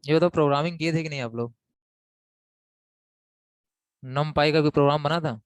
ये तो प्रोग्रामिंग किए थे कि नहीं आप लोग? नम पाई का भी प्रोग्राम बना था।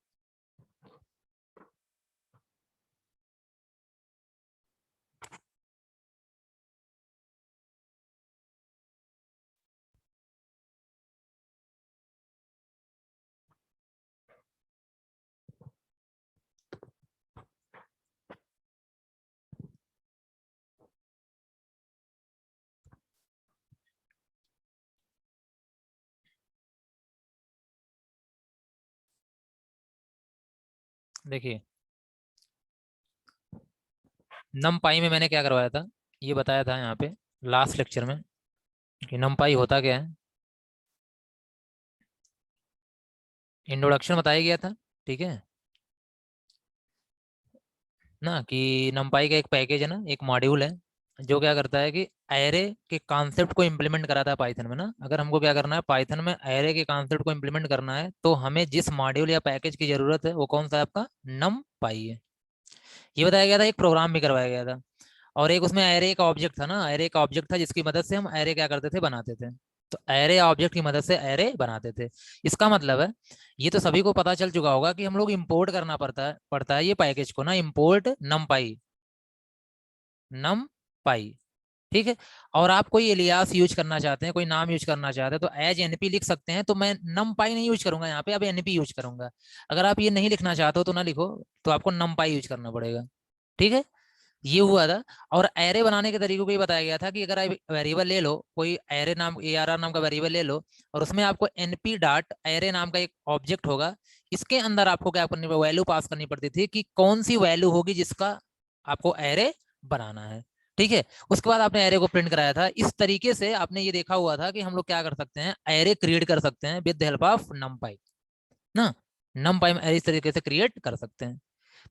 देखिए, नम पाई में मैंने क्या करवाया था, ये बताया था यहाँ पे लास्ट लेक्चर में कि नम पाई होता क्या है। इंट्रोडक्शन बताया गया था, ठीक है ना, कि नमपाई का एक पैकेज है ना, एक मॉड्यूल है जो क्या करता है कि एरे के कॉन्सेप्ट को इम्प्लीमेंट कराता है पाइथन में ना। अगर हमको क्या करना है पाइथन में एरे के कॉन्सेप्ट को इम्प्लीमेंट करना है, तो हमें जिस मॉड्यूल या पैकेज की जरूरत है वो कौन सा है, आपका नम पाई है। ये बताया गया था, एक प्रोग्राम भी करवाया गया था। और एक उसमें एरे का ऑब्जेक्ट था ना, एरे का ऑब्जेक्ट था जिसकी मदद से हम एरे क्या करते थे, बनाते थे। तो एरे ऑब्जेक्ट की मदद से एरे बनाते थे। इसका मतलब है, ये तो सभी को पता चल चुका होगा कि हम लोग इंपोर्ट करना पड़ता है ये पैकेज को ना, इंपोर्ट नमपाई, नम पाई, ठीक है। और आप कोई एलियास यूज करना चाहते हैं, कोई नाम यूज करना चाहते हैं, तो एज एनपी लिख सकते हैं। तो मैं नम पाई नहीं यूज करूंगा यहाँ पे, अब एनपी यूज करूंगा। अगर आप ये नहीं लिखना चाहते हो तो ना लिखो, तो आपको नम पाई यूज करना पड़ेगा, ठीक है। ये हुआ था। और एरे बनाने के तरीकों को ये बताया गया था कि अगर आप वेरिएबल ले लो, कोई एरे नाम ARR नाम का वेरिएबल ले लो, और उसमें आपको np डॉट एरे नाम का एक ऑब्जेक्ट होगा। इसके अंदर आपको क्या करनी, वैल्यू पास करनी पड़ती थी कि कौन सी वैल्यू होगी जिसका आपको एरे बनाना है, ठीक है। उसके बाद आपने एरे को प्रिंट कराया था। इस तरीके से आपने ये देखा हुआ था कि हम लोग क्या कर सकते हैं, एरे क्रिएट कर सकते हैं विद द हेल्प ऑफ नमपाई ना। नमपाई में एरे इस तरीके से क्रिएट कर सकते हैं।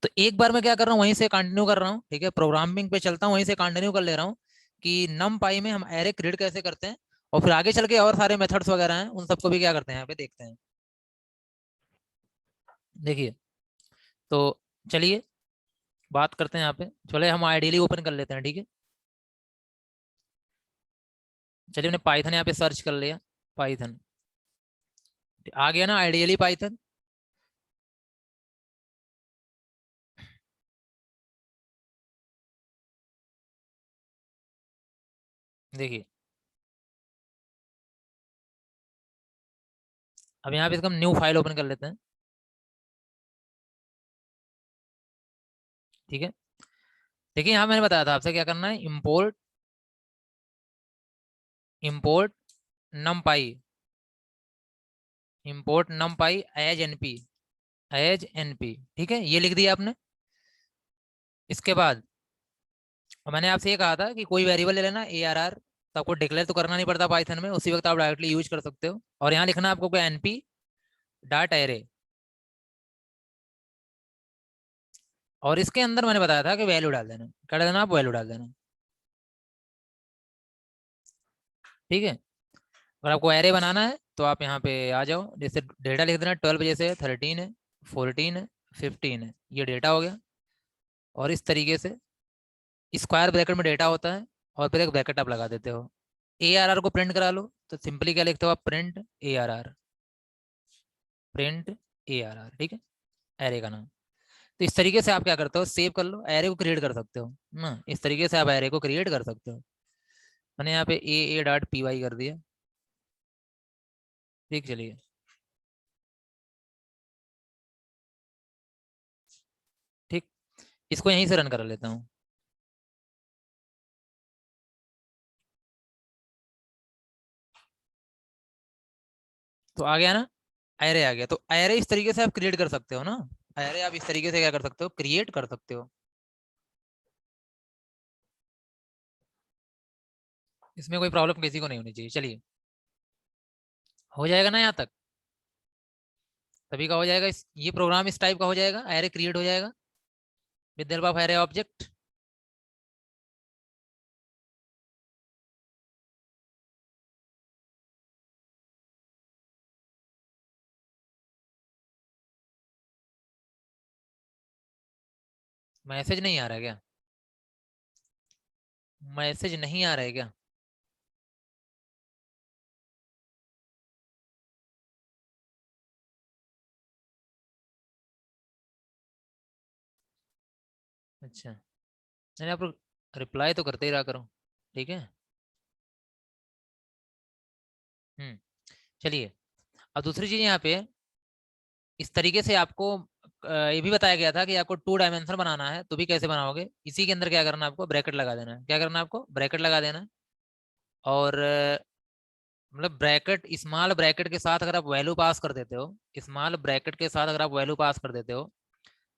तो एक बार मैं क्या कर रहा हूँ, वहीं से कंटिन्यू कर रहा हूँ, ठीक है, प्रोग्रामिंग पे चलता हूँ, वहीं से कंटिन्यू कर ले रहा हूँ कि नम पाई में हम एरे क्रिएट कैसे करते हैं। और फिर आगे चल के और सारे मेथड्स वगैरह हैं, उन सबको भी क्या करते हैं यहाँ पे देखते हैं। देखिए, तो चलिए बात करते हैं यहाँ पे। चले हम आइडियली ओपन कर लेते हैं, ठीक है। चलिए, हमने पाइथन यहाँ पे सर्च कर लिया, पाइथन आ गया ना, आइडियली पाइथन। देखिए, अब यहाँ पे इसका हम न्यू फाइल ओपन कर लेते हैं, ठीक है। देखिए, यहाँ मैंने बताया था आपसे क्या करना है, इम्पोर्ट, इम्पोर्ट नम पाई, इम्पोर्ट नम पाई एज एनपी, एज एनपी, ठीक है, ये लिख दिया आपने। इसके बाद मैंने आपसे ये कहा था कि कोई वेरिएबल ले लेना ARR, तो आपको डिक्लेयर तो करना नहीं पड़ता पाइथन में, उसी वक्त आप डायरेक्टली यूज कर सकते हो। और यहाँ लिखना आपको कोई np डॉट एरे, और इसके अंदर मैंने बताया था कि वैल्यू डाल देना, क्या डाल देना, आप वैल्यू डाल देना, ठीक है। अगर आपको एरे बनाना है तो आप यहाँ पे आ जाओ, जैसे डेटा लिख देना, 12 बजे से 13 है, 14 है, 15 है, ये डेटा हो गया। और इस तरीके से स्क्वायर ब्रैकेट में डेटा होता है, और फिर एक ब्रैकेट आप लगा देते हो। ARR को प्रिंट करा लो, तो सिंपली क्या लिखते हो आप, प्रिंट ARR, प्रिंट ARR, ठीक है, एरे का नाम। तो इस तरीके से आप क्या करते हो, सेव कर लो, एरे को क्रिएट कर सकते हो ना, इस तरीके से आप एरे को क्रिएट कर सकते हो। मैंने यहाँ पे ए डॉट पी वाई कर दिया, ठीक, चलिए, ठीक। इसको यहीं से रन कर लेता हूँ। तो आ गया ना, एरे आ गया। तो एरे इस तरीके से आप क्रिएट कर सकते हो ना, एरे आप इस तरीके से क्या कर सकते हो, क्रिएट कर सकते हो। इसमें कोई प्रॉब्लम किसी को नहीं होनी चाहिए। चलिए, हो जाएगा ना यहाँ तक, तभी का हो जाएगा, ये प्रोग्राम इस टाइप का हो जाएगा, एरे क्रिएट हो जाएगा with the help of array object. Message नहीं आ रहा है क्या, मैसेज नहीं आ रहा है क्या? अच्छा, नहीं आप रिप्लाई तो करते ही रहा करो, ठीक है। हम्म। चलिए, अब दूसरी चीज यहाँ पे, इस तरीके से आपको ये भी बताया गया था कि आपको 2 डायमेंशन बनाना है, तो भी कैसे बनाओगे, इसी के अंदर क्या करना है आपको, ब्रैकेट लगा देना है। क्या करना है आपको, ब्रैकेट लगा देना है। और मतलब ब्रैकेट, स्मॉल ब्रैकेट के साथ अगर आप वैल्यू पास कर देते हो, स्मॉल ब्रैकेट के साथ अगर आप वैल्यू पास कर देते हो,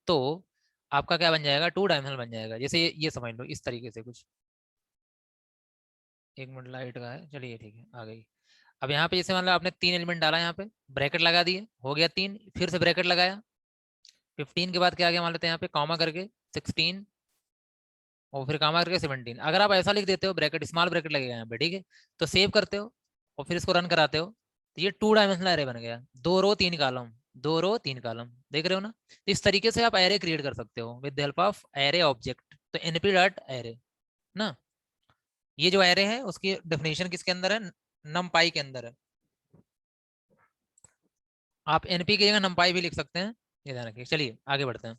तो आपका क्या बन जाएगा, 2 डायमेंशनल बन जाएगा। जैसे ये समझ लो इस तरीके से कुछ। 1 मिनट लाइट का है, चलिए ठीक है, आ गई। अब यहाँ पे जैसे मान लो आपने 3 एलिमेंट डाला, यहाँ पे ब्रैकेट लगा दिए, हो गया 3, फिर से ब्रैकेट लगाया, 15 के बाद क्या आ गया मान लेते हैं यहाँ पे, कॉमा करके 16, और फिर कॉमा करके 17। अगर आप ऐसा लिख देते हो, ब्रैकेट स्मॉल ब्रैकेट लगेगा यहाँ पे, ठीक है, तो सेव करते हो और फिर इसको रन कराते हो, तो ये 2 डायमेंशनल एरे बन गया, 2 रो 3 कॉलम, 2 रो 3 कॉलम, देख रहे हो ना। तो इस तरीके से आप एरे क्रिएट कर सकते हो with the help of array object. तो एनपी डॉट एरे ना, ये जो एरे है उसकी डेफिनेशन किसके अंदर है, नमपाई के अंदर है। आप एनपी की जगह नमपाई भी लिख सकते हैं, ये ध्यान रखिए। चलिए आगे बढ़ते हैं।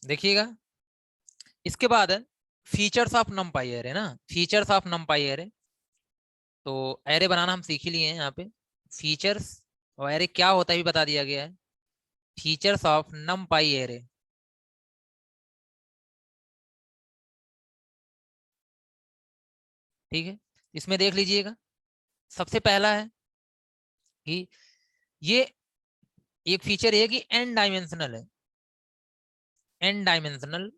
देखिएगा, इसके बाद है फीचर्स ऑफ नमपाई एरे ना, फीचर्स ऑफ नमपाई एरे। तो एरे बनाना हम सीख ही लिए हैं यहाँ पे, फीचर्स, और एरे क्या होता है भी बता दिया गया है, फीचर्स ऑफ नमपाई एरे। ठीक है, इसमें देख लीजिएगा, सबसे पहला है कि ये एक फीचर है कि एन डायमेंशनल है, N dimensional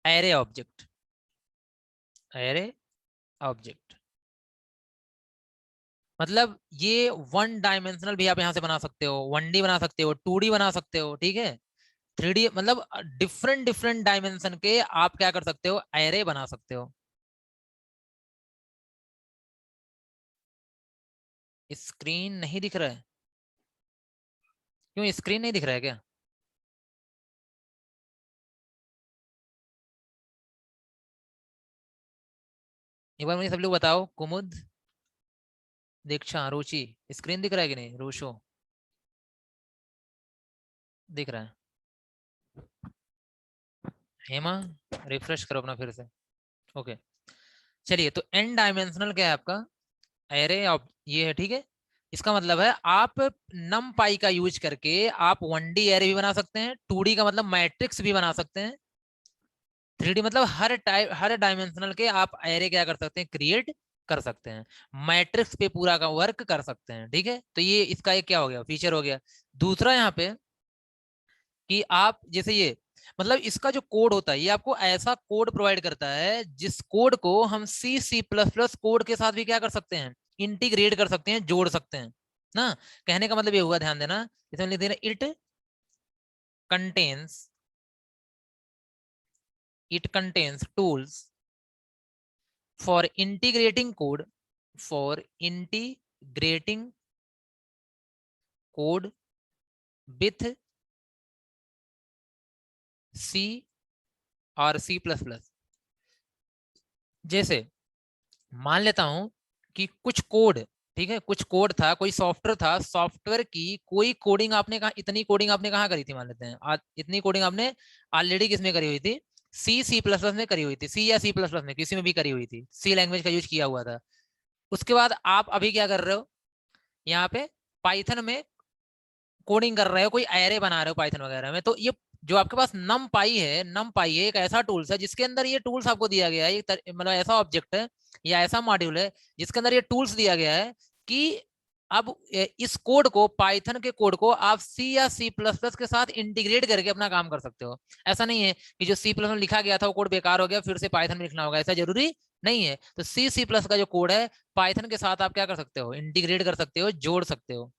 array object, array object. मतलब ये 1 डायमेंशनल भी आप यहाँ से बना सकते हो, 1D बना सकते हो, 2D बना सकते हो, ठीक है, 3D, मतलब डिफरेंट डिफरेंट डायमेंशन के आप क्या कर सकते हो, एरे बना सकते हो। स्क्रीन नहीं दिख रहा है? क्यों, स्क्रीन नहीं दिख रहा है क्या? एक बार मुझे सब लोग बताओ, कुमुद, दीक्षा, रुचि, स्क्रीन दिख रहा है कि नहीं, रोशो, दिख रहा है? हेमा, रिफ्रेश करो अपना फिर से। ओके, चलिए, तो एन डायमेंशनल क्या है आपका, एरे ऑफ ये है, ठीक है। इसका मतलब है आप नम पाई का यूज करके आप 1D एरे भी बना सकते हैं, 2D का मतलब मैट्रिक्स भी बना सकते हैं, 3D मतलब हर टाइप, हर डायमेंशनल के आप एरे क्या कर सकते हैं, क्रिएट कर सकते हैं, मैट्रिक्स पे पूरा का वर्क कर सकते हैं, ठीक है। तो ये इसका एक क्या हो गया, फीचर हो गया। दूसरा यहाँ पे कि आप जैसे ये, मतलब इसका जो कोड होता है, ये आपको ऐसा कोड प्रोवाइड करता है जिस कोड को हम C++ कोड के साथ भी क्या कर सकते हैं, इंटीग्रेट कर सकते हैं, जोड़ सकते हैं ना। कहने का मतलब ये हुआ, ध्यान देना, इसमें लिख देना, contains it contains tools for integrating code, for integrating code with C और C++। जैसे मान लेता हूं कि कुछ कोड, ठीक है, कुछ कोड था, कोई सॉफ्टवेयर था, सॉफ्टवेयर की कोई कोडिंग आपने कहा, इतनी कोडिंग आपने कहाँ करी थी, मान लेते हैं इतनी कोडिंग आपने ऑलरेडी किसमें करी हुई थी, C++ में करी हुई थी, सी या C++ में किसी में भी करी हुई थी, सी लैंग्वेज का यूज किया हुआ था। उसके बाद आप अभी क्या कर रहे हो, यहाँ पे पाइथन में कोडिंग कर रहे हो, कोई एरे बना रहे हो पाइथन वगैरह में, तो ये जो आपके पास नम पाई है, नम पाई है एक ऐसा टूल्स है जिसके अंदर ये टूल्स आपको दिया गया है, मतलब ऐसा ऑब्जेक्ट है या ऐसा मॉड्यूल है जिसके अंदर ये टूल्स दिया गया है कि अब इस कोड को, पाइथन के कोड को आप सी या C++ के साथ इंटीग्रेट करके अपना काम कर सकते हो। ऐसा नहीं है कि जो C++ में लिखा गया था वो कोड बेकार हो गया, फिर से पाइथन में लिखना होगा, ऐसा जरूरी नहीं है। तो C++ का जो कोड है, पाइथन के साथ आप क्या कर सकते हो, इंटीग्रेट कर सकते हो, जोड़ सकते हो,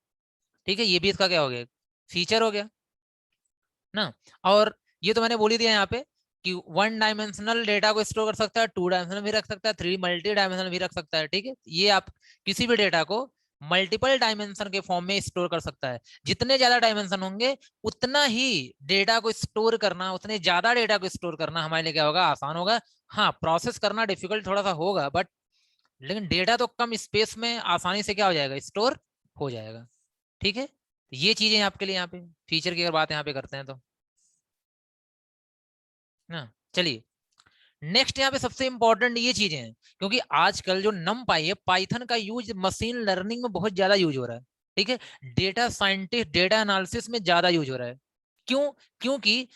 ठीक है। ये भी इसका क्या हो गया, फीचर हो गया ना। और ये तो मैंने बोल ही दिया यहाँ पे कि 1 डायमेंशनल डेटा को स्टोर कर सकता है, 2 डायमेंशनल भी रख सकता है, 3 मल्टी डायमेंशनल भी रख सकता है, ठीक है। ये आप किसी भी डेटा को मल्टीपल डायमेंशन के फॉर्म में स्टोर कर सकता है। जितने ज्यादा डायमेंशन होंगे उतना ही डेटा को स्टोर करना, उतने ज्यादा डेटा को स्टोर करना हमारे लिए क्या होगा, आसान होगा। हाँ, प्रोसेस करना डिफिकल्ट थोड़ा सा होगा, बट लेकिन डेटा तो कम स्पेस में आसानी से क्या हो जाएगा, स्टोर हो जाएगा। ठीक है, ये चीजें आपके लिए यहाँ पे फीचर की अगर बात यहाँ पे करते हैं तो ना। चलिए नेक्स्ट यहाँ पे सबसे इंपॉर्टेंट ये चीजें हैं, क्योंकि आजकल जो नमपाई है, पाइथन का यूज मशीन लर्निंग में बहुत ज्यादा यूज हो रहा है। ठीक है, डेटा साइंटिस्ट, डेटा एनालिसिस में ज्यादा यूज हो रहा है। क्यों? क्योंकि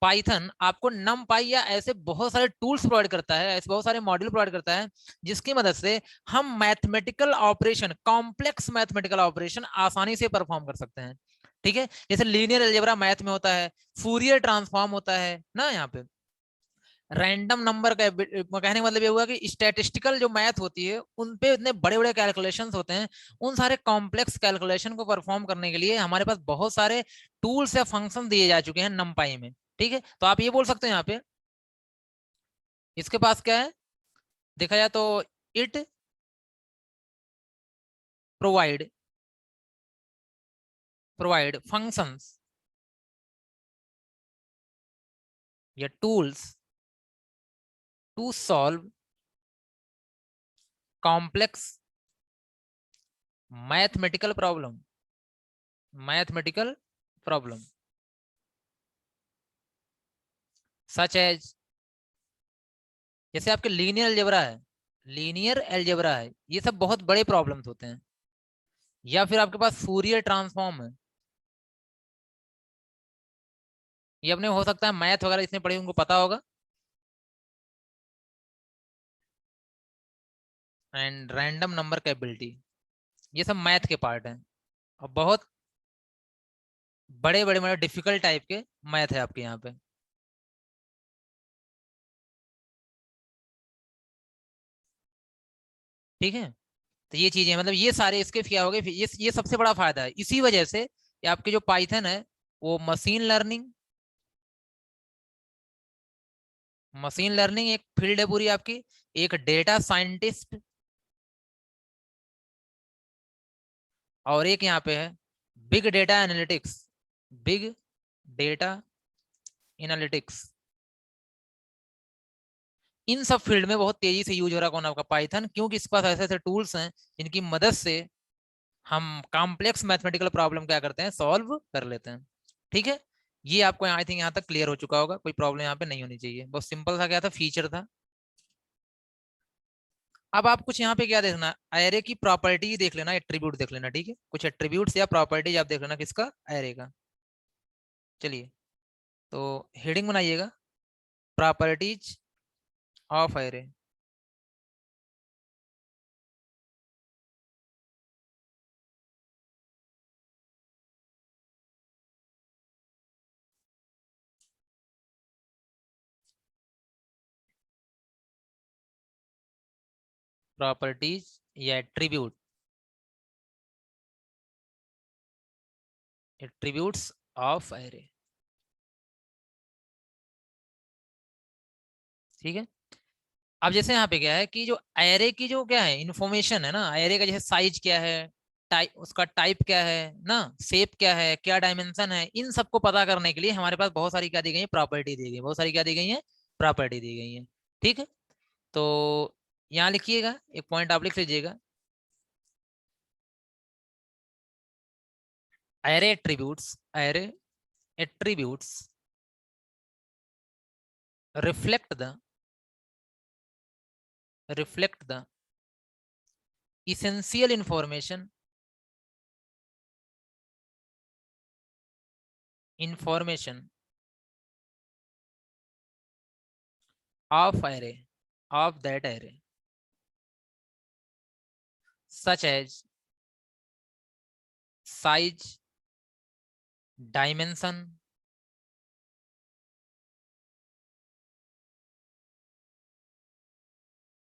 पाइथन आपको नमपाई या ऐसे बहुत सारे टूल्स प्रोवाइड करता है, ऐसे बहुत सारे मॉड्यूल प्रोवाइड करता है, जिसकी मदद से हम mathematical operation, complex mathematical operation आसानी से परफॉर्म कर सकते हैं। ठीक है, जैसे लीनियर अलजेब्रा मैथ में होता है, फूरियर ट्रांसफॉर्म होता है ना, यहाँ पे रैंडम नंबर का कहने का मतलब ये हुआ कि स्टैटिस्टिकल जो मैथ होती है उन पे इतने बड़े बड़े कैलकुलेशंस होते हैं। उन सारे कॉम्प्लेक्स कैलकुलेशन को परफॉर्म करने के लिए हमारे पास बहुत सारे टूल्स या फंक्शन दिए जा चुके हैं नमपाई में। ठीक है, तो आप ये बोल सकते हैं यहाँ पे इसके पास क्या है, देखा जाए तो इट प्रोवाइड प्रोवाइड फंक्शंस या tools to solve complex mathematical problem, mathematical problem such as, जैसे आपके लीनियर अलजेब्रा है, लीनियर अलजेब्रा है, ये सब बहुत बड़े प्रॉब्लम्स होते हैं। या फिर आपके पास फूरियर ट्रांसफॉर्म है, ये अपने हो सकता है मैथ वगैरह इसने पढ़े उनको पता होगा। एंड रैंडम नंबर कैपेबिलिटी, ये सब मैथ के पार्ट हैं, और बहुत बड़े बड़े मतलब डिफिकल्ट टाइप के मैथ है आपके यहाँ पे। ठीक है, तो ये चीजें मतलब ये सारे इसके क्या हो गए, ये सबसे बड़ा फायदा है, इसी वजह से ये आपके जो पाइथन है वो मशीन लर्निंग, मशीन लर्निंग एक फील्ड है पूरी आपकी, एक डेटा साइंटिस्ट, और एक यहाँ पे है big data analytics, big data analytics. इन सब फील्ड में बहुत तेजी से यूज हो रहा है कौन, आपका पाइथन, क्योंकि इसके पास ऐसे ऐसे टूल्स हैं जिनकी मदद से हम कॉम्प्लेक्स मैथमेटिकल प्रॉब्लम क्या करते हैं, सॉल्व कर लेते हैं। ठीक है, ये आपको आई थिंक यहाँ तक क्लियर हो चुका होगा, कोई प्रॉब्लम यहाँ पे नहीं होनी चाहिए, बहुत सिंपल सा क्या था, फीचर था। अब आप कुछ यहाँ पे क्या देखना, एरे की प्रॉपर्टी देख लेना, एट्रीब्यूट देख लेना। ठीक है, कुछ एट्रीब्यूट्स या प्रॉपर्टीज आप देख लेना किसका, एरे का। चलिए, तो हेडिंग बनाइएगा, प्रॉपर्टीज ऑफ एरे। प्रॉपर्टीज या एट्रीब्यूट, एट्रीब्यूट्स ऑफ एरे। ठीक है, अब जैसे यहाँ पे क्या है कि जो एरे की जो क्या है इंफॉर्मेशन है ना, एरे का जैसे साइज क्या है, टाइप, उसका टाइप क्या है ना, शेप क्या है, क्या डायमेंशन है, इन सबको पता करने के लिए हमारे पास बहुत सारी क्या दी गई है, प्रॉपर्टी दी गई है, बहुत सारी क्या दी गई है, प्रॉपर्टी दी गई है। ठीक है, तो यहाँ लिखिएगा, एक पॉइंट आप लिख लीजिएगा, array attributes, array attributes reflect the, reflect the essential information, information of array, of that array, such as size, dimension,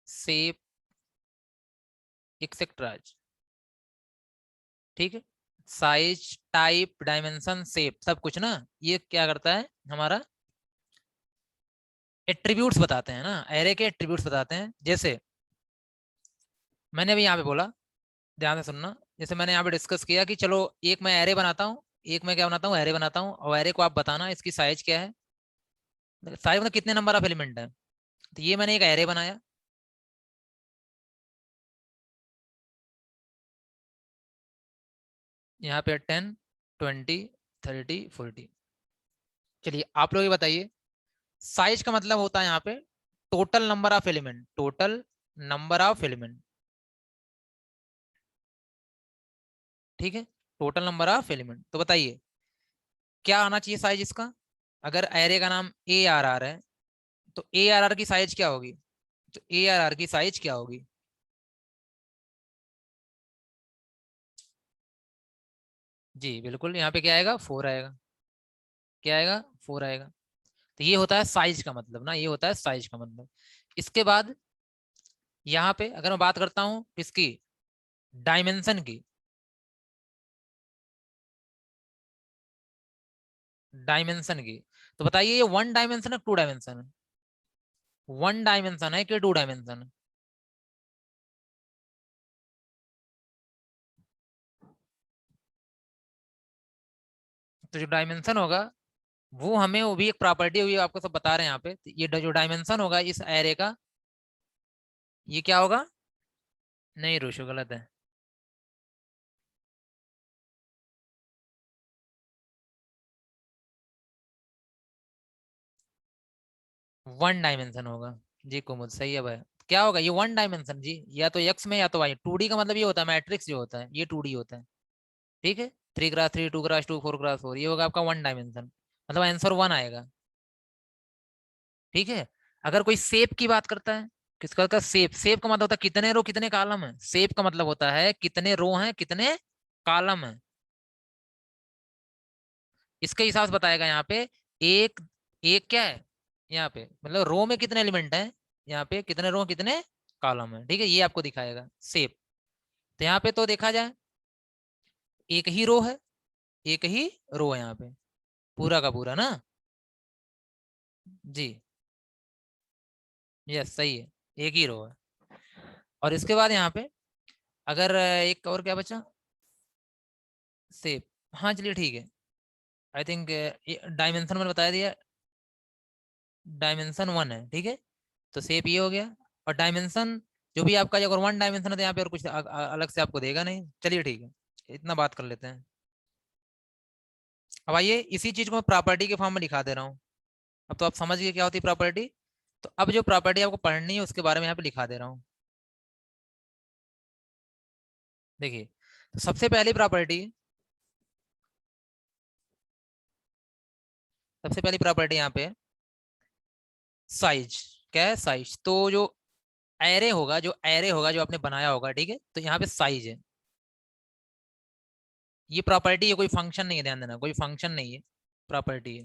shape, etc। ठीक है, साइज, टाइप, डायमेंशन, शेप, सब कुछ ना, ये क्या करता है हमारा, एट्रीब्यूट्स बताते हैं ना, एरे के एट्रीब्यूट्स बताते हैं। जैसे मैंने अभी यहाँ पे बोला, ध्यान से सुनना, जैसे मैंने यहाँ पे डिस्कस किया कि चलो एक मैं एरे बनाता हूँ, एक मैं क्या बनाता हूँ, एरे बनाता हूँ, और एरे को आप बताना इसकी साइज क्या है, साइज मतलब कितने नंबर ऑफ एलिमेंट है। तो ये मैंने एक एरे बनाया, यहाँ पे 10 20 30 40। चलिए आप लोग ये बताइए, साइज का मतलब होता है यहाँ पे total number of element, total number of element, ठीक है, टोटल नंबर ऑफ एलिमेंट। तो बताइए क्या आना चाहिए साइज इसका। अगर एरे का नाम ए आर आर है तो ए आर आर की साइज क्या होगी, तो ए आर आर की साइज क्या होगी। जी बिल्कुल, यहाँ पे क्या आएगा, 4 आएगा। क्या आएगा, 4 आएगा। तो ये होता है साइज का मतलब ना, ये होता है साइज का मतलब। इसके बाद यहाँ पे अगर मैं बात करता हूँ इसकी डायमेंशन की, डायमेंशन की, तो बताइए ये 1 डायमेंशन है 2 डायमेंशन है। 1 डायमेंशन है कि 2 डायमेंशन है। तो जो डायमेंशन होगा वो हमें, वो भी एक प्रॉपर्टी हुई, आपको सब बता रहे हैं यहाँ पे। तो ये जो डायमेंशन होगा इस एरे का, ये क्या होगा, नहीं रोशो गलत है। 1 डायमेंशन होगा। जी कुमुद सही है भाई। क्या होगा ये 1 डायमेंशन जी, या तो एक्स में या तो वाई। 2D का मतलब ये होता है मैट्रिक्स जो होता है ये 2D होता है, ठीक है। 3x3 2x2 4x4 ये होगा आपका 1 डायमेंशन, मतलब आंसर 1 आएगा, ठीक है। अगर कोई शेप की बात करता है, किसका का शेप, शेप का मतलब होता है कितने रो कितने कॉलम है। शेप का मतलब होता है कितने रो हैं कितने कॉलम है, इसके हिसाब से बताएगा यहाँ पे। एक, एक क्या है यहाँ पे, मतलब रो में कितने एलिमेंट हैं, यहाँ पे कितने रो कितने कॉलम है, ठीक है, ये आपको दिखाएगा शेप। तो यहाँ पे तो देखा जाए एक ही रो है, एक ही रो है यहाँ पे, पूरा का पूरा ना। जी यस सही है, एक ही रो है। और इसके बाद यहाँ पे अगर एक और क्या बचा, शेप, हाँ चलिए ठीक है। आई थिंक डायमेंशन मैंने बता दिया, डायमेंशन 1 है, ठीक है। तो शेप ये हो गया। और डायमेंशन जो भी आपका, अगर 1 डायमेंशन है तो यहाँ पे और कुछ अलग से आपको देगा नहीं। चलिए ठीक है, इतना बात कर लेते हैं। अब आइए इसी चीज को मैं प्रॉपर्टी के फॉर्म में दिखा दे रहा हूँ। अब तो आप समझ गए क्या होती है प्रॉपर्टी। तो अब जो प्रॉपर्टी आपको पढ़नी है उसके बारे में यहाँ पे लिखा दे रहा हूँ। देखिए, तो सबसे पहली प्रॉपर्टी, सबसे पहली प्रॉपर्टी यहाँ पे साइज। क्या है, साइज। तो जो एरे होगा, जो एरे होगा जो आपने बनाया होगा, ठीक है, तो यहाँ पे साइज है। ये प्रॉपर्टी है, कोई फंक्शन नहीं है, ध्यान देना, कोई फंक्शन नहीं है, प्रॉपर्टी है।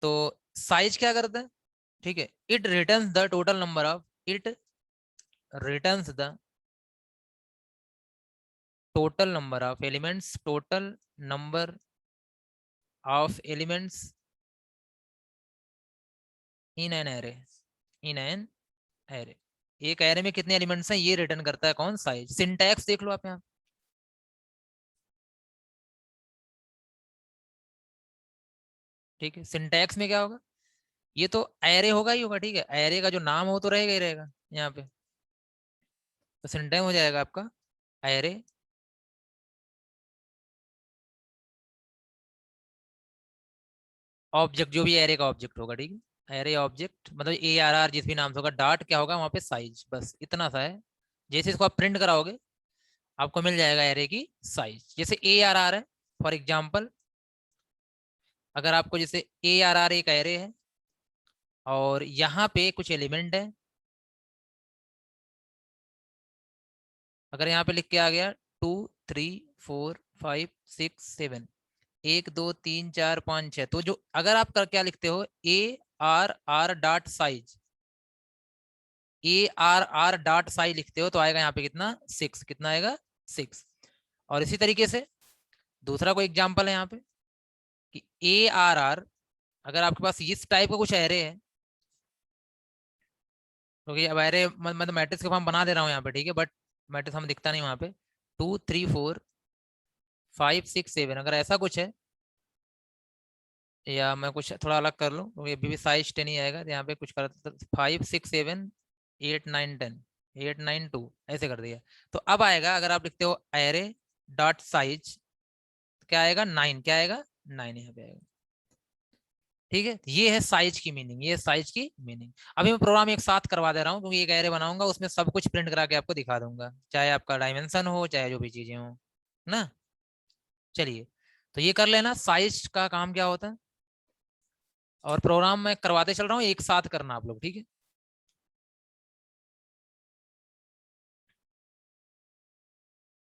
तो साइज क्या करता है, ठीक है, it returns the total number of, it returns the total number of elements, total number of elements in an array, in an array. एक एरे में कितने एलिमेंट्स हैं ये रिटर्न करता है कौन, साइज। सिंटैक्स देख लो आप यहाँ, ठीक है। सिंटैक्स में क्या होगा, ये तो एरे होगा ही होगा, ठीक है, एरे का जो नाम हो तो रहेगा ही रहेगा यहाँ पे। तो सिंटैक्स हो जाएगा आपका एरे ऑब्जेक्ट, जो भी एरे का ऑब्जेक्ट होगा, ठीक है, एरे ऑब्जेक्ट मतलब ए आर आर जिस भी नाम से होगा, डॉट क्या होगा वहां पे साइज, बस इतना सा है। जैसे इसको आप प्रिंट कराओगे आपको मिल जाएगा एरे की साइज। जैसे ए आर आर है फॉर एग्जाम्पल, अगर आपको जैसे ए आर आर एक एरे है और यहाँ पे कुछ एलिमेंट है, अगर यहाँ पे लिख के आ गया 2 3 4 5 6 7, 1 2 3 4 5 6, तो जो अगर आप कर क्या लिखते हो, A R R dot size, A R R dot size लिखते हो तो आएगा यहाँ पे कितना, 6, कितना आएगा, 6। और इसी तरीके से दूसरा कोई एग्जांपल है यहाँ पे कि ए आर आर, अगर आपके पास इस टाइप का कुछ एरे है, क्योंकि अब एरे मतलब मैट्रिक्स का फॉर्म बना दे रहा हूँ यहाँ पे, ठीक है, बट मैट्रिक्स हमें दिखता नहीं वहाँ पे। 2 3 4 5 6 7, अगर ऐसा कुछ है, या मैं कुछ थोड़ा अलग कर लूँ क्योंकि अभी भी साइज 10 ही आएगा, तो यहाँ पे कुछ कर 5 6 7 8 9 10, 8 9 2 ऐसे कर दिया। तो अब आएगा अगर आप लिखते हो एरे डॉट साइज क्या आएगा 9, क्या आएगा 9 यहाँ पे आएगा। ठीक है, ये है साइज की मीनिंग, ये साइज की मीनिंग। अभी मैं प्रोग्राम एक साथ करवा दे रहा हूँ क्योंकि एक एरे बनाऊंगा, उसमें सब कुछ प्रिंट करा के आपको दिखा दूंगा, चाहे आपका डायमेंशन हो चाहे जो भी चीजें हो ना। चलिए, तो ये कर लेना साइज का काम क्या होता है, और प्रोग्राम मैं करवाते चल रहा हूँ, एक साथ करना आप लोग, ठीक है।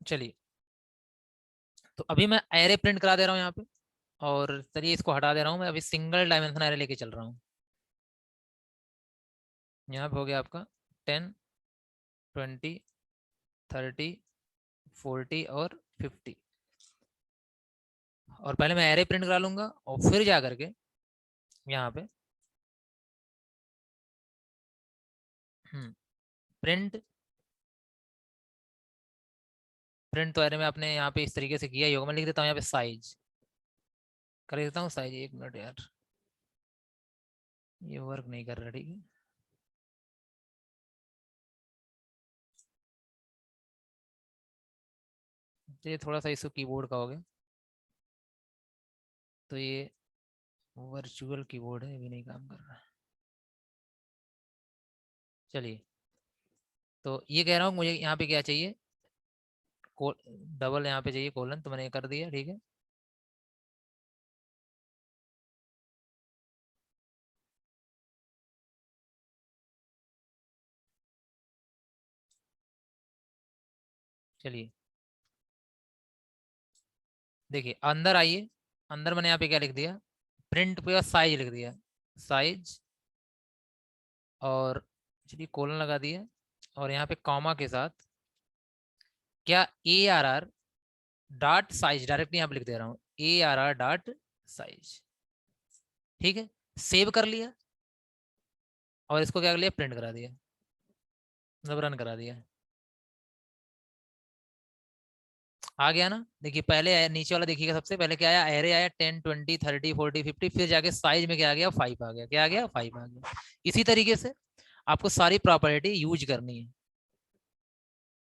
चलिए, तो अभी मैं एरे प्रिंट करा दे रहा हूँ यहाँ पे, और चलिए इसको हटा दे रहा हूँ, मैं अभी सिंगल डायमेंशन एरे लेके चल रहा हूँ। यहाँ पे हो गया आपका 10, 20, 30, 40 और 50। और पहले मैं एरे प्रिंट करा लूंगा और फिर जा करके यहाँ पे प्रिंट, प्रिंट तो एरे में आपने यहाँ पे इस तरीके से किया ही होगा, मैं लिख देता हूँ यहाँ पे साइज कर देता हूँ, साइज, एक मिनट यार ये वर्क नहीं कर रहा, ठीक है। तो ये थोड़ा सा इशू कीबोर्ड का हो गया, तो ये वर्चुअल कीबोर्ड है, अभी नहीं काम कर रहा। चलिए, तो ये कह रहा हूँ मुझे यहाँ पे क्या चाहिए, डबल यहाँ पे चाहिए कोलन, तो मैंने ये कर दिया, ठीक है। चलिए, देखिए अंदर आइए, अंदर मैंने यहाँ पे क्या लिख दिया, प्रिंट पे साइज लिख दिया, साइज, और चलिए कोलन लगा दिया, और यहाँ पे कॉमा के साथ क्या A R R dot size directly यहाँ पे लिख दे रहा हूँ, A R R dot size, ठीक है। सेव कर लिया, और इसको क्या कर लिया, प्रिंट करा दिया, मतलब रन करा दिया। आ गया ना, देखिए पहले आया नीचे वाला, देखिएगा सबसे पहले क्या आया, एरे आया 10, 20, 30, 40, 50, फिर जाके साइज में क्या आ गया, 5 आ गया, क्या आ गया, 5 आ गया। इसी तरीके से आपको सारी प्रॉपर्टी यूज करनी है,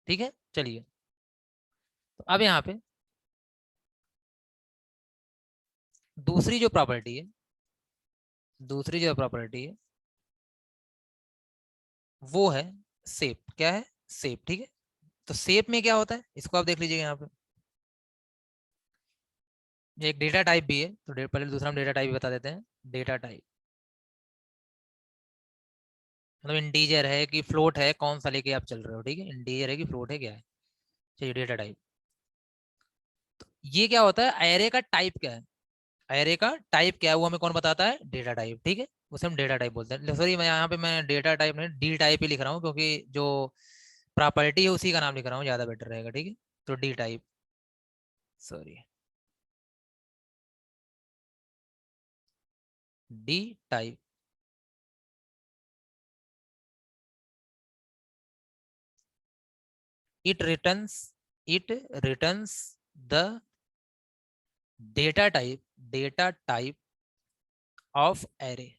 ठीक है। चलिए, तो अब यहाँ पे दूसरी जो प्रॉपर्टी है, दूसरी जो प्रॉपर्टी है वो है शेप, क्या है, शेप, ठीक है। तो शेप में क्या होता है, इसको आप देख लीजिएगा यहाँ पे, ये एक डेटा टाइप भी है, तो पहले दूसरा हम डेटा टाइप बता देते हैं। डेटा टाइप मतलब इंटीजर है कि फ्लोट है, कौन सा लेके आप चल रहे हो, ठीक है, इंटीजर है कि फ्लोट है, क्या है। चलिए, डेटा टाइप, ये क्या होता है, एरे का टाइप क्या है, एरे का टाइप क्या है वो हमें कौन बताता है, डेटा टाइप, ठीक है। उसे हम डेटा टाइप बोलते हैं। सॉरी, मैं यहाँ पे मैं डेटा टाइप नहीं, डी टाइप ही लिख रहा हूँ, क्योंकि जो प्रॉपर्टी है उसी का नाम लिख रहा हूँ, ज्यादा बेटर रहेगा, ठीक है। तो D type, sorry, D type, it returns it returns the data type of array।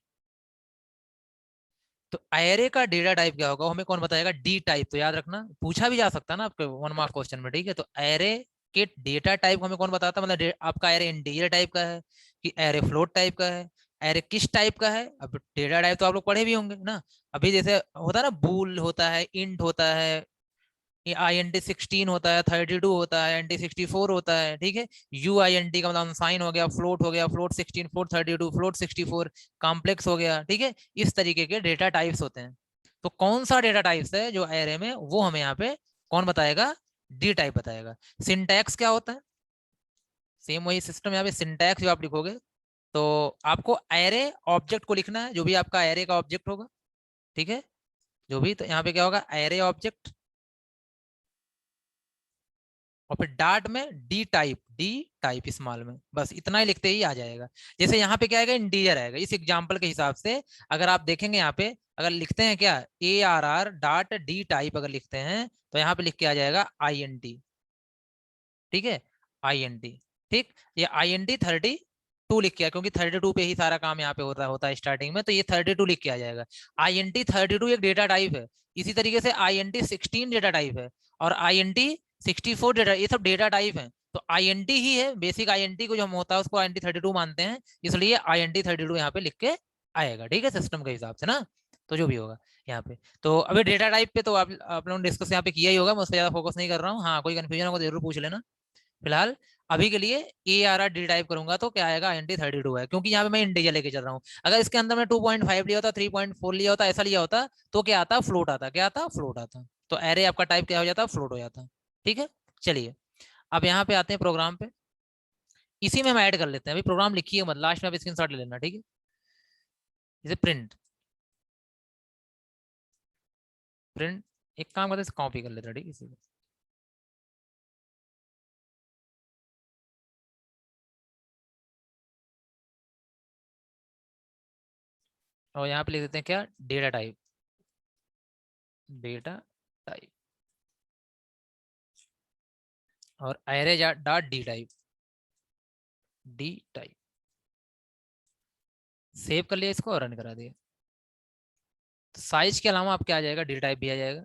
तो एरे का डेटा टाइप क्या होगा, हमें कौन बताएगा, डी टाइप। तो याद रखना, पूछा भी जा सकता है ना आपके 1 मार्क क्वेश्चन में, ठीक है। तो एरे के डेटा टाइप हमें कौन बताता है, मतलब आपका एरे इंटीजर टाइप का है कि एरे फ्लोट टाइप का है, एरे किस टाइप का है। अब डेटा टाइप तो आप लोग पढ़े भी होंगे ना, अभी जैसे होता है ना, बूल होता है, इंट होता है, INT16 होता है, 32 होता है, NT64 होता है, ठीक है। UINT का मतलब साइन हो गया, फ्लोट हो गया, फ्लोट 16, फ्लोट 32, फ्लोट 64, कॉम्प्लेक्स हो गया, ठीक है। इस तरीके के डेटा टाइप्स होते हैं। तो कौन सा डेटा टाइप्स है जो एरे में, वो हमें यहाँ पे कौन बताएगा, डी टाइप बताएगा। सिंटैक्स क्या होता है, सेम वही सिस्टम, यहाँ पे सिंटैक्स जो आप लिखोगे, तो आपको एरे ऑब्जेक्ट को लिखना है, जो भी आपका एरे का ऑब्जेक्ट होगा, ठीक है, जो भी। तो यहाँ पे क्या होगा, एरे ऑब्जेक्ट, और फिर डाट में डी टाइप स्मॉल में, बस इतना ही लिखते ही आ जाएगा। जैसे यहाँ पे क्या आएगा, इंटीजर आएगा, इस एग्जांपल के हिसाब से अगर आप देखेंगे यहाँ पे, अगर लिखते हैं क्या, A R R dot D type अगर लिखते हैं, तो यहाँ पे लिख के आ जाएगा INT, ठीक है, INT, ठीक। ये INT 32 लिख के आ, क्योंकि 32 पे ही सारा काम यहाँ पे होता है स्टार्टिंग में, तो ये 32 लिख के आ जाएगा। INT 32 एक डेटा टाइप है, इसी तरीके से INT16 डेटा टाइप है, और INT 64 डेटा, ये सब डेटा टाइप है। तो आईएनटी ही है, बेसिक आईएनटी को जो हम होता है उसको आईएनटी 32 मानते हैं, इसलिए आईएनटी 32 यहाँ पे लिख के आएगा, ठीक है, सिस्टम के हिसाब से ना। तो जो भी होगा यहाँ पे, तो अभी डेटा टाइप पे तो आप लोगों ने डिस्कस यहाँ पे किया ही होगा, मैं उस पर ज्यादा फोकस नहीं कर रहा हूँ। हाँ, कोई कंफ्यूजन होगा तो जरूर पूछ लेना। फिलहाल अभी के लिए A R R D type करूंगा तो क्या आएगा, आई एन टी 32 है, क्योंकि यहाँ पे मैं इंटीजर लेके चल रहा हूँ। अगर इसके अंदर मैं 2.5 लिया होता, 3.4 लिया होता, ऐसा लिया होता, तो क्या आता, फ्लोट आता, क्या आता, फ्लोट आता। तो एरे आपका टाइप क्या हो जाता, फ्लोट हो जाता। ठीक है, चलिए अब यहाँ पे आते हैं प्रोग्राम पे। इसी में हम ऐड कर लेते हैं, अभी प्रोग्राम लिखिए मत, लास्ट में आप स्क्रीन शॉट ले लेना, ठीक है। जैसे प्रिंट, प्रिंट, एक काम करते हैं, कॉपी कर लेते हैं, ठीक है, इसी को। और यहाँ पे लिख देते हैं क्या, डेटा टाइप, डेटा टाइप, और array dot D type, D type. Save कर लिया इसको और रन करा दिया। तो साइज के अलावा आपके आ जाएगा, डी टाइप भी आ जाएगा।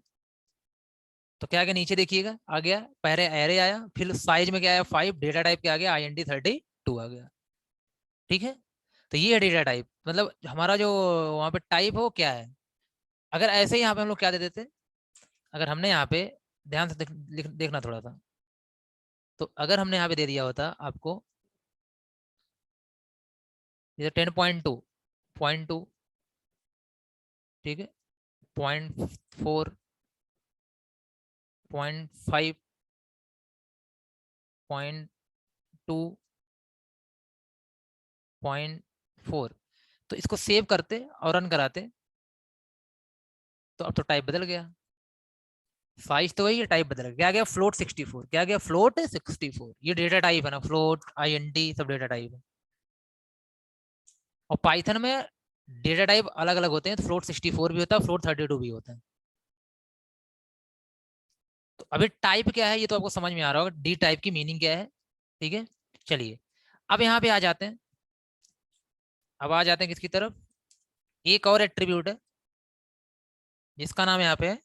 तो क्या आ गया, नीचे देखिएगा, आ गया पहले एरे आया, फिर साइज में क्या आया 5, डेटा टाइप क्या आ गया, आई एन डी 32 आ गया। ठीक है, तो ये है डेटा टाइप, मतलब हमारा जो वहाँ पे टाइप है वो क्या है। अगर ऐसे ही यहाँ पे हम लोग क्या दे देते, अगर हमने यहाँ पे ध्यान से देखना थोड़ा सा, तो अगर हमने यहाँ पे दे दिया होता आपको जैसे 10.2, 0.2, ठीक है, 0.4, 0.5, 0.2, 0.4, तो इसको सेव करते और रन कराते, तो अब तो टाइप बदल गया, साइज तो वही है, टाइप बदल गया, क्या गया, फ्लोट 64, क्या गया, फ्लोट 64। ये डेटा टाइप है ना, फ्लोट आईएनटी सब डेटा टाइप है। और पाइथन में डेटा टाइप अलग अलग होते हैं, तो फ्लोट 64 भी होता है, फ्लोट 32 भी होता है। तो अभी टाइप क्या है ये तो आपको समझ में आ रहा होगा, डी टाइप की मीनिंग क्या है। ठीक है, चलिए अब यहाँ पे आ जाते हैं, अब आ जाते हैं किसकी तरफ, एक और एट्रीब्यूट है जिसका नाम यहाँ पे है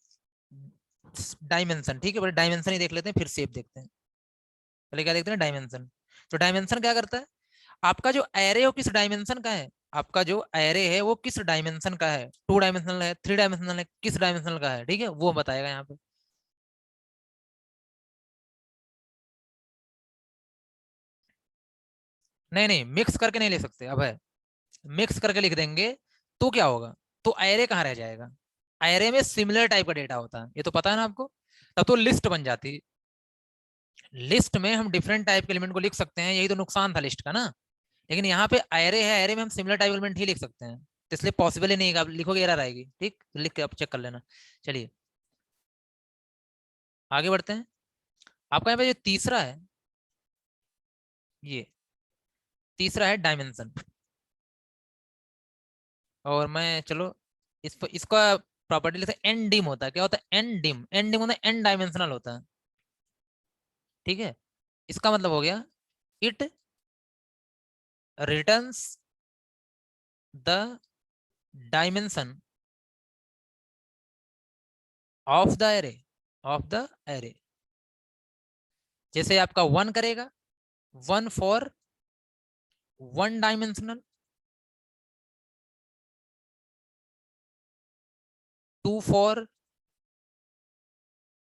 डायमेंशन। ठीक है, बड़े डायमेंशन ही देख लेते हैं, फिर शेप देखते हैं। पहले क्या देखते हैं, डायमेंशन। तो डायमेंशन क्या करता है, आपका जो एरे हो किस डायमेंशन का है, आपका जो एरे है वो किस डायमेंशन का है, 2 डायमेंशनल है, 3 डायमेंशनल है, किस डायमेंशनल का है, ठीक है, वो बताएगा यहाँ पे। नहीं नहीं, मिक्स करके नहीं ले सकते, अब है मिक्स करके लिख देंगे तो क्या होगा, तो एरे कहाँ रह जाएगा, एरे में सिमिलर टाइप का डेटा होता है, ये तो पता है ना आपको। तब तो लिस्ट बन जाती, लिस्ट में हम डिफरेंट टाइप के एलिमेंट को लिख सकते हैं, यही तो नुकसान था लिस्ट का ना। लेकिन यहाँ पे एरे है, एरे में हम सिमिलर टाइप एलिमेंट ही लिख सकते हैं, तो इसलिए पॉसिबल ही नहीं है, आप लिखोगे एरर आएगी, ठीक, तो लिख के आप चेक कर लेना। चलिए आगे बढ़ते हैं। आपका यहाँ पे जो तीसरा है, ये तीसरा है डायमेंशन। और मैं चलो इसका प्रॉपर्टी लिखते हैं, एन डिम होता है, क्या होता है, एन डिम, एन डिम होता है एन डायमेंशनल होता है। ठीक है, इसका मतलब हो गया, it returns the dimension of the array, of the array. जैसे आपका 1 करेगा, 1 फॉर 1 डायमेंशनल, 2 फॉर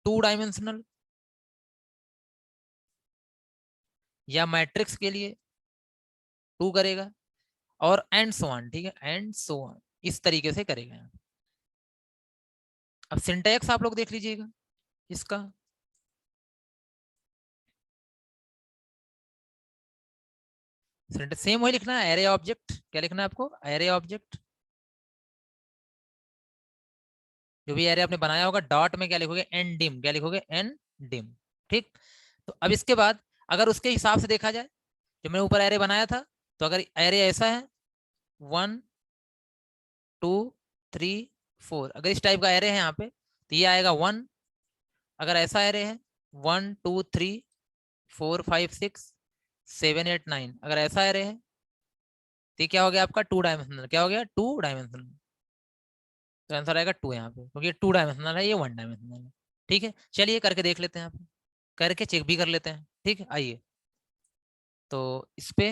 2 डायमेंशनल, या मैट्रिक्स के लिए 2 करेगा, और एंड सो ऑन, ठीक है, एंड सो ऑन, इस तरीके से करेगा। अब सिंटैक्स आप लोग देख लीजिएगा इसका, सेम वही लिखना है, एरे ऑब्जेक्ट, क्या लिखना है आपको, एरे ऑब्जेक्ट, जो भी एरे आपने बनाया होगा, डॉट में क्या लिखोगे, एन डिम, क्या लिखोगे, एन डिम। ठीक, तो अब इसके बाद अगर उसके हिसाब से देखा जाए, जो मैंने ऊपर एरे बनाया था, तो अगर एरे ऐसा है 1 2 3 4, अगर इस टाइप का एरे है यहाँ पे, तो ये आएगा 1। अगर ऐसा एरे है 1 2 3 4 5 6 7 8 9, अगर ऐसा एरे है, तो ये क्या हो गया आपका 2 डायमेंशनल, क्या हो गया 2 डायमेंशनल। तो आंसर आएगा 2 यहाँ पे, क्योंकि ये 2 डायमेंशनल है, ये 1 डायमेंशनल है। ठीक है, चलिए करके देख लेते हैं आप। करके चेक भी कर लेते हैं। ठीक है, आइए तो इस पे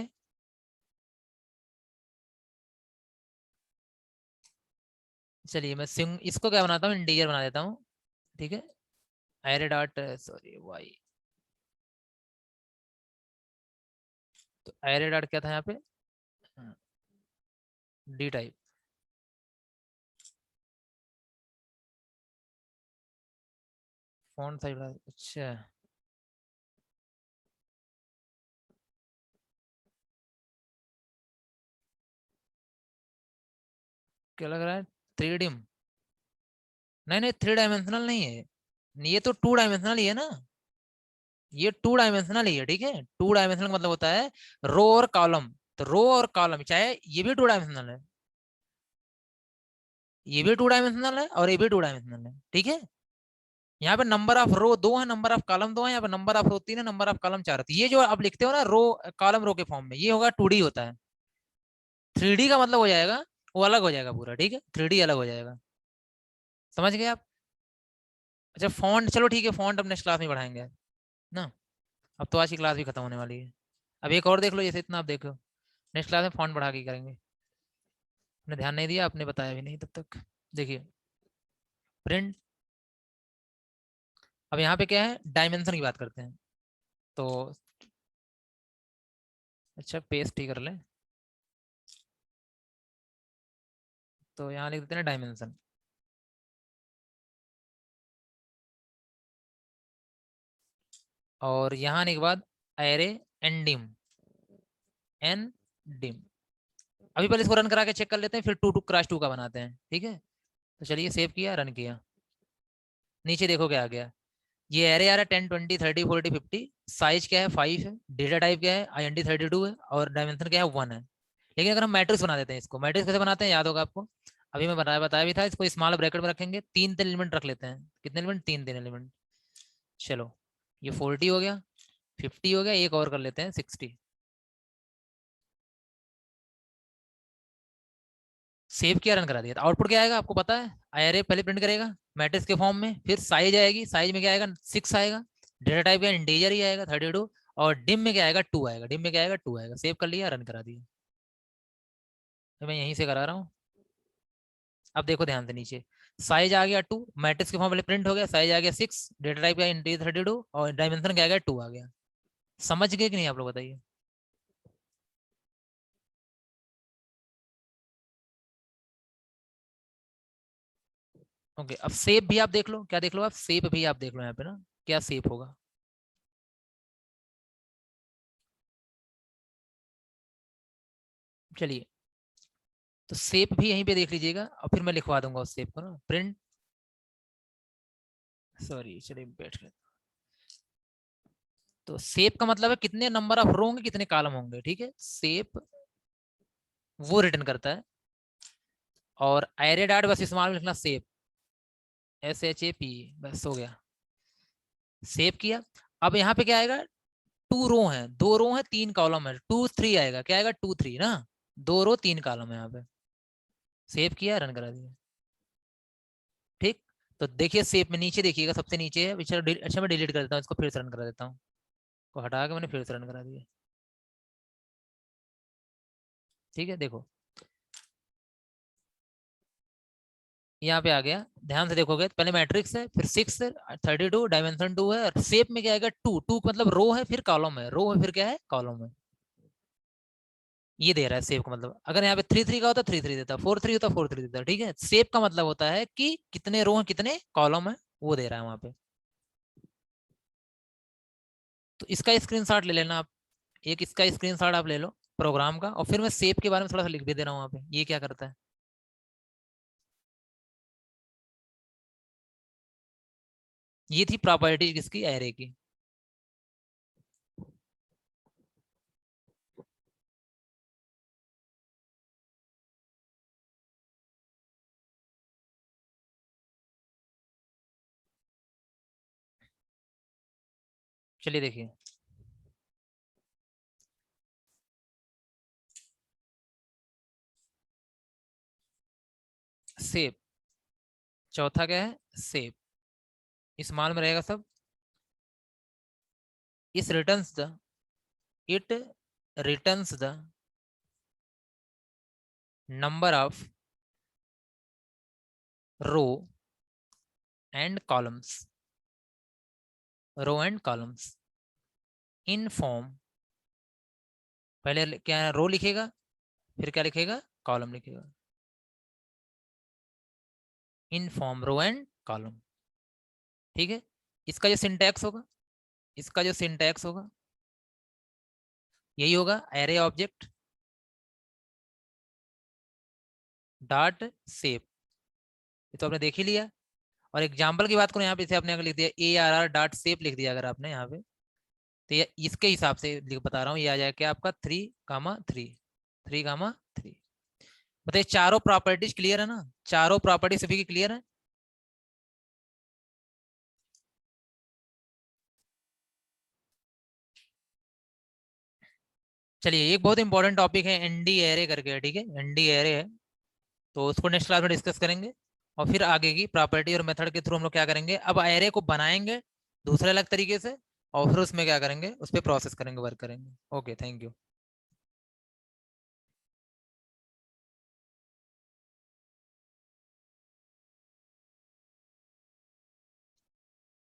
चलिए मैं सिंग इसको क्या बनाता हूँ, इंटीजर बना देता हूँ। ठीक है, एरे डॉट सॉरी वाई, तो एरे डॉट क्या था यहाँ पे, डी टाइप। फॉन्ट साइज, अच्छा क्या लग रहा है, थ्री डी? नहीं नहीं, थ्री डायमेंशनल नहीं है, ये तो टू डायमेंशनल ही है ना, ये टू डायमेंशनल ही है। ठीक है, टू डायमेंशनल का मतलब होता है रो और कॉलम। तो रो और कॉलम चाहे ये भी टू डायमेंशनल है, ये भी टू डायमेंशनल है और ये भी टू डायमेंशनल है। ठीक है, यहाँ पे नंबर ऑफ रो दो है, नंबर ऑफ कॉलम दो है, यहाँ पे नंबर ऑफ रो तीन है, नंबर ऑफ कॉलम चार है। तो ये जो आप लिखते हो ना रो कॉलम रो के फॉर्म में, ये होगा टू डी होता है। थ्री डी का मतलब हो जाएगा, वो अलग हो जाएगा पूरा। ठीक है, थ्री डी अलग हो जाएगा, समझ गए आप? अच्छा फॉन्ट, चलो ठीक है, फॉन्ट अब नेक्स्ट क्लास में बढ़ाएंगे ना, अब तो आज की क्लास भी खत्म होने वाली है। अब एक और देख लो, जैसे इतना आप देखो, नेक्स्ट क्लास में फॉन्ट बढ़ा के करेंगे। आपने ध्यान नहीं दिया, आपने बताया भी नहीं तब तक। देखिए प्रिंट, अब यहाँ पे क्या है, डायमेंशन की बात करते हैं। तो अच्छा पेस्ट ही कर लें, तो यहाँ लिख देते हैं डायमेंशन। और यहाँ आने के बाद एरे एंडिम, एन डिम। अभी पहले इसको रन करा के चेक कर लेते हैं, फिर टू टू क्रॉस टू का बनाते हैं। ठीक है, तो चलिए सेव किया, रन किया, नीचे देखो क्या आ गया। ये एरे आ रहा है 10 20 30 40 50, साइज क्या है 5 है, डेटा टाइप क्या है INT 32 है, और डायमेंशन क्या है 1 है। लेकिन अगर हम मैट्रिक्स बना देते हैं, इसको मैट्रिक्स कैसे बनाते हैं याद होगा आपको, अभी मैं बताया भी था। इसको स्मॉल ब्रैकेट में रखेंगे, तीन तीन एलिमेंट रख लेते हैं। कितने एलिमेंट, तीन तीन एलिमेंट। चलो ये 40 हो गया, 50 हो गया, एक और कर लेते हैं 60। सेव किया, रन करा दिया, तो आउटपुट क्या आएगा आपको पता है, एरे पहले प्रिंट करेगा मैट्रिक्स के फॉर्म में, फिर साइज आएगी, साइज में क्या आएगा 6 आएगा, डेटा टाइप क्या इंटीजर ही आएगा 32, और डिम में क्या आएगा 2 आएगा, डिम में क्या आएगा 2 आएगा। सेव कर लिया, रन करा दिया, तो मैं यहीं से करा रहा हूँ। अब देखो ध्यान से नीचे, साइज आ गया 2, मैट्रिक्स के फॉर्म पहले प्रिंट हो गया, साइज आ गया 6, डेटा टाइप का इंटीजर 32, और डायमेंशन क्या आ गया 2 आ गया। समझ गए कि नहीं आप लोग बताइए? ओके, अब सेव भी आप देख लो, क्या देख लो आप, सेव भी आप देख लो यहाँ पे ना, क्या सेव होगा। चलिए, तो सेप भी यहीं पे देख लीजिएगा, और फिर मैं लिखवा दूंगा उस सेप को ना, प्रिंट, सॉरी चलिए बैठ गए। तो सेप का मतलब है कितने नंबर ऑफ रो होंगे, कितने कॉलम होंगे। ठीक है, सेप वो रिटर्न करता है, और एरे डॉट बस इस्तेमाल में लिखना सेप, SHAP, बस हो गया, सेव किया। अब यहाँ पे क्या आएगा, टू रो है, दो रो है, तीन कॉलम है, 2 3 आएगा, क्या आएगा 2 3 ना, दो रो तीन कॉलम है यहाँ पे। सेव किया, रन करा दिया। ठीक, तो देखिए सेव में नीचे देखिएगा, सबसे नीचे है, अच्छा मैं डिलीट कर देता हूँ इसको, फिर से रन करा देता हूँ, को हटा के मैंने फिर से रन करा दिया। ठीक है, देखो यहाँ पे आ गया, ध्यान से देखोगे तो पहले मैट्रिक्स है, फिर 6 है, 32, डायमेंशन 2 है, और शेप में क्या आएगा 2, 2 मतलब रो है फिर कॉलम है, रो है फिर क्या है कॉलम है। ये दे रहा है सेव का मतलब, अगर यहाँ पे 3 3 का होता 3 3 देता, 4 3 होता 4 3 देता। ठीक है, सेव का मतलब होता है कि कितने रो है कितने कॉलम है, वो दे रहा है वहां पे। तो इसका स्क्रीनशॉट ले लेना आप, एक इसका स्क्रीनशॉट आप ले लो प्रोग्राम का, और फिर मैं सेव के बारे में थोड़ा सा लिख भी दे रहा हूँ वहां पे, ये क्या करता है। ये थी प्रॉपर्टी किसकी, एरे की। चलिए देखिए, सेव, चौथा क्या है सेव, स्मॉल में रहेगा सब, इस returns the it returns the number of row and columns in form। पहले क्या रो लिखेगा, फिर क्या लिखेगा, कॉलम लिखेगा, in form row and column. ठीक है, इसका जो सिंटैक्स होगा, इसका जो सिंटैक्स होगा यही होगा, एरे ऑब्जेक्ट डॉट सेव। ये तो आपने देख ही लिया। और एग्जाम्पल की बात करूं यहाँ पे, इसे आपने अगर लिख दिया ARR डॉट सेव लिख दिया अगर आपने यहाँ पे, तो ये इसके हिसाब से बता रहा हूँ, ये आ जाएगा क्या आपका 3,3 3,3। बताइए चारों प्रॉपर्टीज क्लियर है ना, चारों प्रॉपर्टी सभी की क्लियर है। चलिए एक बहुत इंपॉर्टेंट टॉपिक है एनडी एरे करके, ठीक है, एनडी एरे है, तो उसको नेक्स्ट क्लास में डिस्कस करेंगे। और फिर आगे की प्रॉपर्टी और मेथड के थ्रू हम लोग क्या करेंगे, अब एरे को बनाएंगे दूसरे अलग तरीके से, और फिर उसमें क्या करेंगे, उस पर प्रोसेस करेंगे, वर्क करेंगे। Okay, thank you.